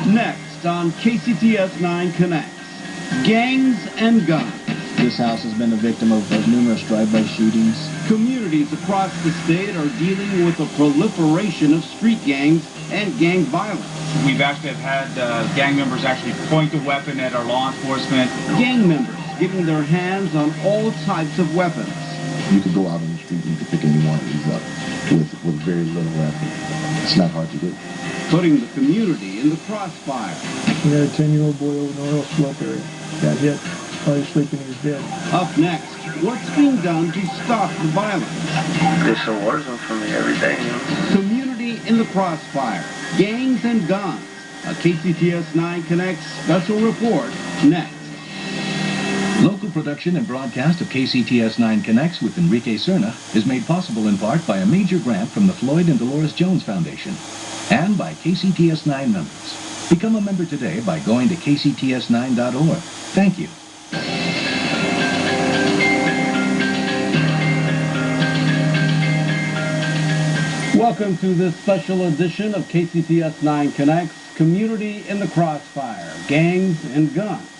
Next on KCTS 9 Connects, gangs and guns. This house has been a victim of numerous drive-by shootings. Communities across the state are dealing with a proliferation of street gangs and gang violence. We've actually had gang members actually point a weapon at our law enforcement. Gang members getting their hands on all types of weapons. You could go out on the street and you could pick any one of these up with very little effort. It's not hard to do. Putting the community in the crossfire. We had a 10-year-old boy over in the oil slope area. Got hit while he's sleeping in his bed. Up next, what's being done to stop the violence? It's a war zone for me every day, you know. Community in the crossfire. Gangs and guns. A KCTS 9 Connects special report next. Local production and broadcast of KCTS 9 Connects with Enrique Cerna is made possible in part by a major grant from the Floyd and Dolores Jones Foundation and by KCTS 9 members. Become a member today by going to kcts9.org. Thank you. Welcome to this special edition of KCTS 9 Connects, Community in the Crossfire, Gangs and Guns.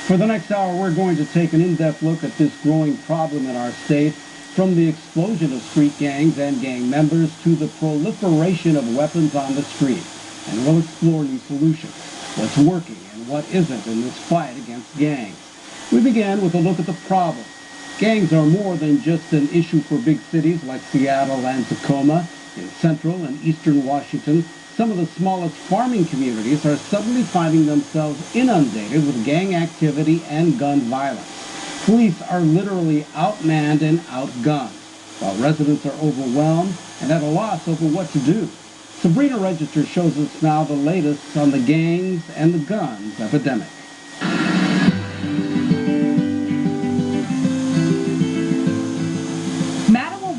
For the next hour, we're going to take an in-depth look at this growing problem in our state, from the explosion of street gangs and gang members to the proliferation of weapons on the street. And we'll explore new solutions, what's working and what isn't in this fight against gangs. We begin with a look at the problem. Gangs are more than just an issue for big cities like Seattle and Tacoma. In central and eastern Washington, some of the smallest farming communities are suddenly finding themselves inundated with gang activity and gun violence. Police are literally outmanned and outgunned, while residents are overwhelmed and at a loss over what to do. Sabrina Register shows us now the latest on the gangs and the guns epidemic.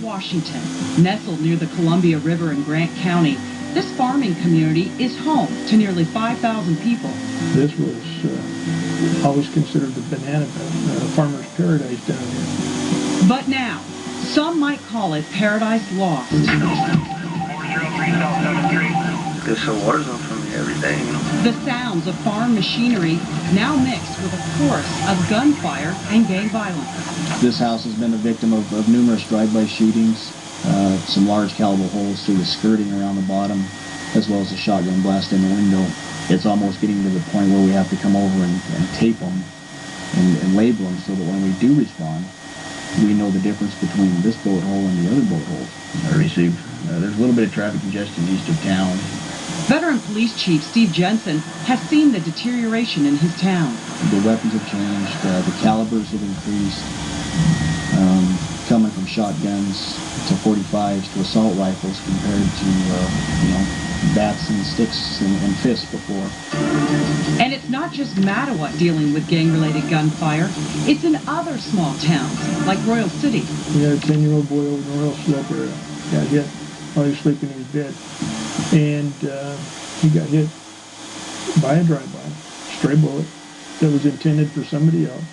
Washington, nestled near the Columbia River in Grant County, this farming community is home to nearly 5,000 people. This was always considered the banana belt, farmer's paradise down here. But now, some might call it paradise lost. 403 South 7th Street. It's a war zone for me every day, you know. The sounds of farm machinery now mixed with a chorus of gunfire and gang violence. This house has been a victim of numerous drive-by shootings, some large caliber holes through the skirting around the bottom, as well as a shotgun blast in the window. It's almost getting to the point where we have to come over and tape them and label them so that when we do respond, we know the difference between this boat hole and the other boat holes. I received, there's a little bit of traffic congestion east of town. Veteran Police Chief Steve Jensen has seen the deterioration in his town. The weapons have changed, the calibers have increased, coming from shotguns to 45s to assault rifles compared to, bats and sticks and fists before. And it's not just Mattawa dealing with gang-related gunfire. It's in other small towns, like Royal City. We had a 10-year-old boy over in the oil slope area. Got hit while he was sleeping in his bed. And he got hit by a drive-by, stray bullet, that was intended for somebody else.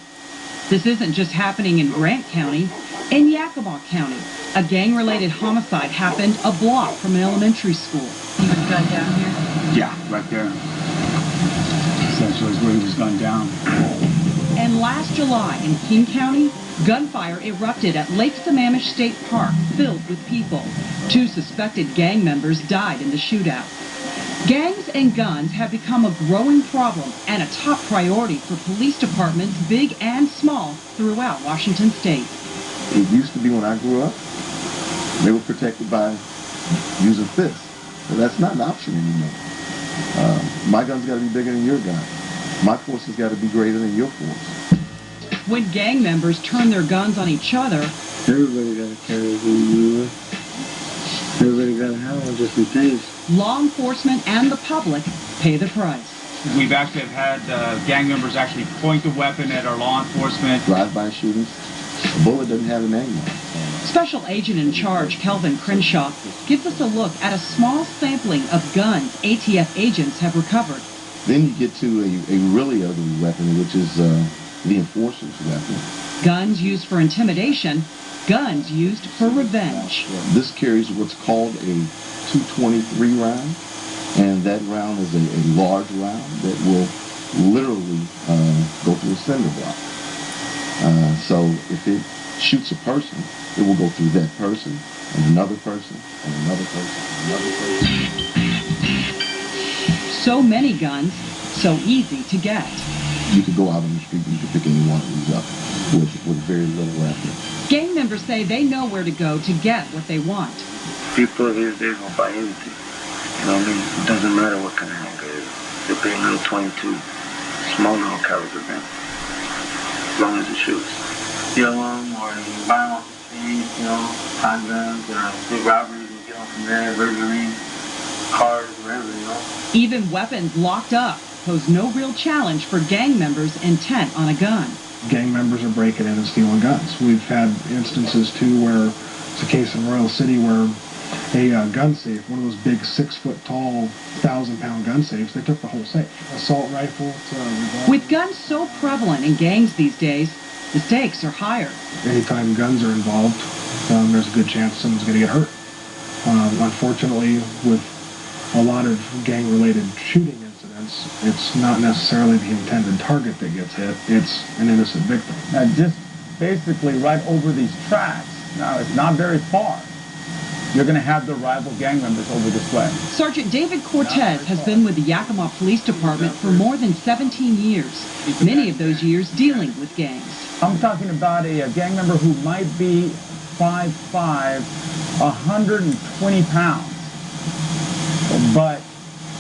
This isn't just happening in Grant County. In Yakima County, a gang-related homicide happened a block from an elementary school. He was gunned down here? Yeah, right there. Essentially is where he was gunned down. And last July in King County, gunfire erupted at Lake Sammamish State Park, filled with people. 2 suspected gang members died in the shootout. Gangs and guns have become a growing problem and a top priority for police departments, big and small, throughout Washington state. It used to be when I grew up, they were protected by using fists. Well, that's not an option anymore. My gun's got to be bigger than your gun. My force has got to be greater than your force. When gang members turn their guns on each other, Everybody got to carry a gun, you know? Everybody got to have one just in case. law enforcement and the public pay the price. We've actually had gang members actually point a weapon at our law enforcement. Drive-by shootings. A bullet doesn't have a name on it. Special Agent in Charge Kelvin Crenshaw gives us a look at a small sampling of guns ATF agents have recovered. Then you get to a really ugly weapon, which is the enforcer's weapon. Guns used for intimidation, guns used for revenge. This carries what's called a .223 round. And that round is a large round that will literally go through a cinder block. So if it shoots a person, it will go through that person, and another person, and another person, and another person. So many guns, so easy to get. You could go out on the street and you could pick any one of these up with very little effort. Gang members say they know where to go to get what they want. People these days will buy anything. You know what I mean? It doesn't matter what kind of handgun it is. They pay a little 22, small little caliber gun, as long as it shoots. Steal them, or you can buy them off the street, you know, handguns, or big robberies, and get them from there, burglary, cars, whatever, you know. Even weapons locked up pose no real challenge for gang members intent on a gun. Gang members are breaking in and stealing guns. We've had instances too where it's a case in Royal City where a gun safe, one of those big 6-foot-tall, 1,000-pound gun safes, they took the whole safe. Assault rifle, revolver. With guns so prevalent in gangs these days, the stakes are higher. Anytime guns are involved, there's a good chance someone's going to get hurt. Unfortunately, with a lot of gang-related shooting incidents, it's not necessarily the intended target that gets hit, it's an innocent victim. Just basically right over these tracks, now it's not very far, you're going to have the rival gang members over this way. Sergeant David Cortez has been with the Yakima Police Department for more than 17 years, many of those years dealing with gangs. I'm talking about a gang member who might be 5'5", 120 pounds, but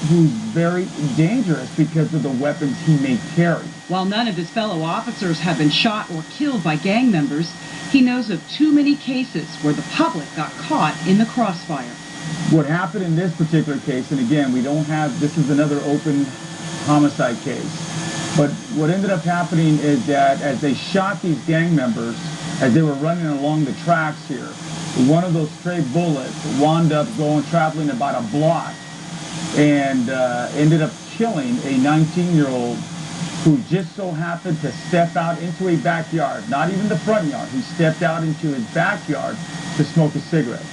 who's very dangerous because of the weapons he may carry. While none of his fellow officers have been shot or killed by gang members, he knows of too many cases where the public got caught in the crossfire. What happened in this particular case, and again, we don't have, this is another open homicide case, but what ended up happening is that as they shot these gang members, as they were running along the tracks here, one of those stray bullets wound up traveling about a block and ended up killing a 19-year-old who just so happened to step out into a backyard, not even the front yard. He stepped out into his backyard to smoke a cigarette.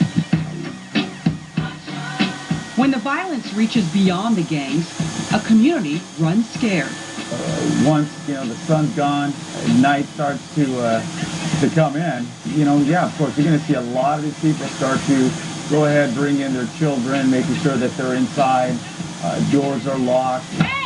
When the violence reaches beyond the gangs, a community runs scared. Once, the sun's gone, night starts to come in, yeah, of course, you're going to see a lot of these people start to go ahead, bring in their children, making sure that they're inside, doors are locked. Hey!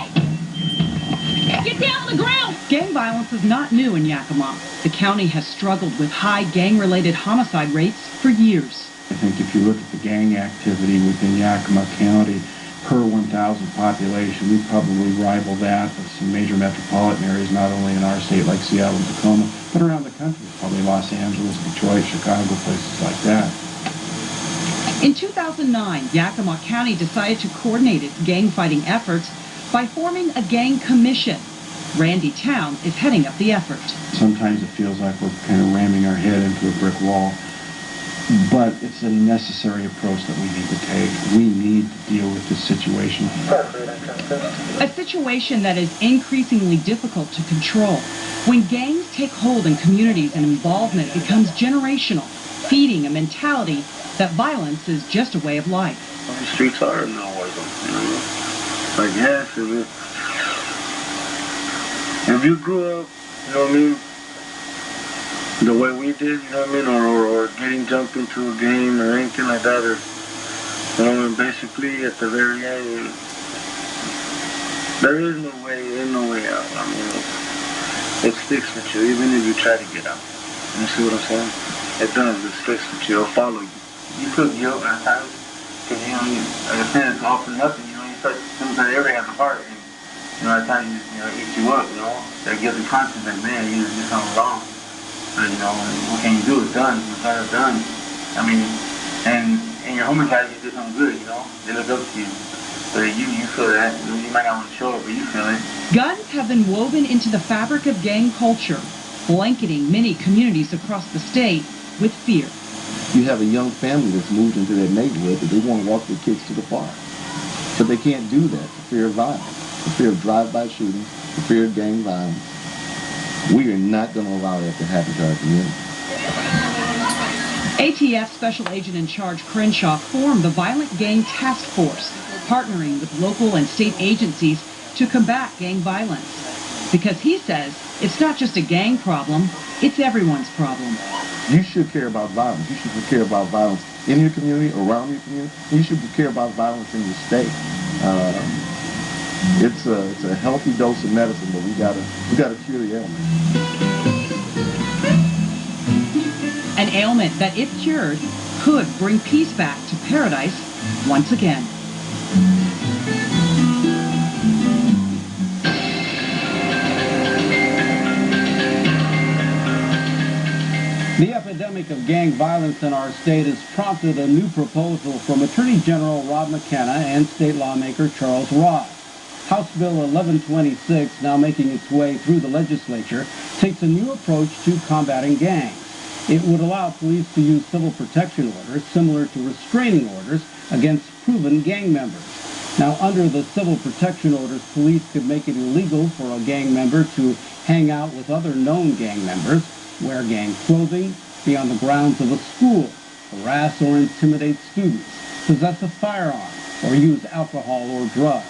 Get down on the ground! Gang violence is not new in Yakima. The county has struggled with high gang-related homicide rates for years. I think if you look at the gang activity within Yakima County, per 1,000 population, we probably rival that of some major metropolitan areas, not only in our state like Seattle and Tacoma, but around the country, probably Los Angeles, Detroit, Chicago, places like that. In 2009, Yakima County decided to coordinate its gang fighting efforts by forming a gang commission. Randy Town is heading up the effort. Sometimes it feels like we're kind of ramming our head into a brick wall, but it's a necessary approach that we need to take. We need to deal with this situation. A situation that is increasingly difficult to control. When gangs take hold in communities and involvement becomes generational, feeding a mentality that violence is just a way of life. The streets are no war zone, Like, yes, if you grew up, the way we did, or getting jumped into a game or anything like that, or, basically at the very end, there is no way out. It sticks with you, even if you try to get out. You see what I'm saying? It does, it sticks with you, it'll follow you. You feel guilt at times, because, like I said, it's all for nothing, you start, sometimes everybody has a heart, and, at times, eat you up, that guilty conscience, like, man, you did something wrong. But, what can you do? It's done. It's done. And your home mentality, you did something good, They look up to you. But you feel that. You might not want to show it, but you feel it. Guns have been woven into the fabric of gang culture, blanketing many communities across the state with fear. You have a young family that's moved into that neighborhood that they want to walk their kids to the park. But they can't do that for fear of violence, for fear of drive-by shootings, for fear of gang violence. We are not going to allow that to happen to our community. ATF Special Agent in Charge Crenshaw formed the Violent Gang Task Force. partnering with local and state agencies to combat gang violence. Because he says it's not just a gang problem, it's everyone's problem. You should care about violence. You should care about violence in your community, around your community. You should care about violence in your state. It's a healthy dose of medicine, but we gotta cure the ailment. An ailment that, if cured, could bring peace back to paradise once again. The epidemic of gang violence in our state has prompted a new proposal from Attorney General Rob McKenna and state lawmaker Charles Ross. House Bill 1126, now making its way through the legislature, takes a new approach to combating gangs. It would allow police to use civil protection orders similar to restraining orders against proven gang members. Now, under the civil protection orders, police could make it illegal for a gang member to hang out with other known gang members, wear gang clothing, be on the grounds of a school, harass or intimidate students, possess a firearm, or use alcohol or drugs.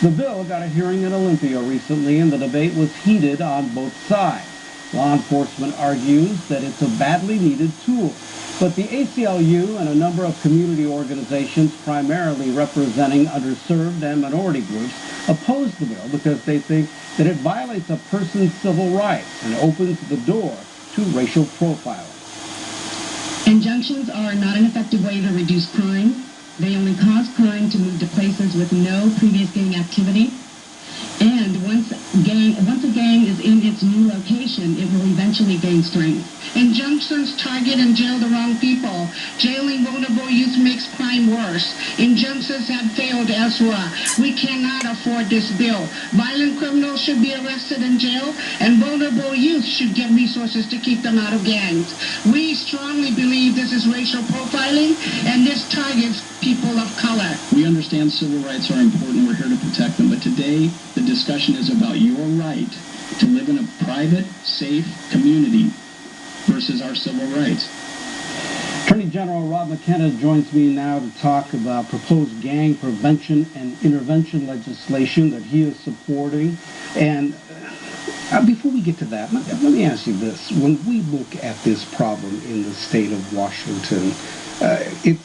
The bill got a hearing in Olympia recently, and the debate was heated on both sides. Law enforcement argues that it's a badly needed tool, but the ACLU and a number of community organizations, primarily representing underserved and minority groups, oppose the bill because they think that it violates a person's civil rights and opens the door to racial profiling. Injunctions are not an effective way to reduce crime. They only cause crime to move to places with no previous gang activity. And once a gang is in its new location, it will eventually gain strength. Injunctions target and jail the wrong people. Jailing vulnerable youth makes crime worse. Injunctions have failed elsewhere. We cannot afford this bill. Violent criminals should be arrested and jailed, and vulnerable youth should get resources to keep them out of gangs. We strongly believe this is racial profiling, and this targets people of color. We understand civil rights are important. We're here to protect them. But today, the discussion is about your right to live in a private, safe community versus our civil rights. Attorney General Rob McKenna joins me now to talk about proposed gang prevention and intervention legislation that he is supporting. And before we get to that, let me ask you this. When we look at this problem in the state of Washington, it's,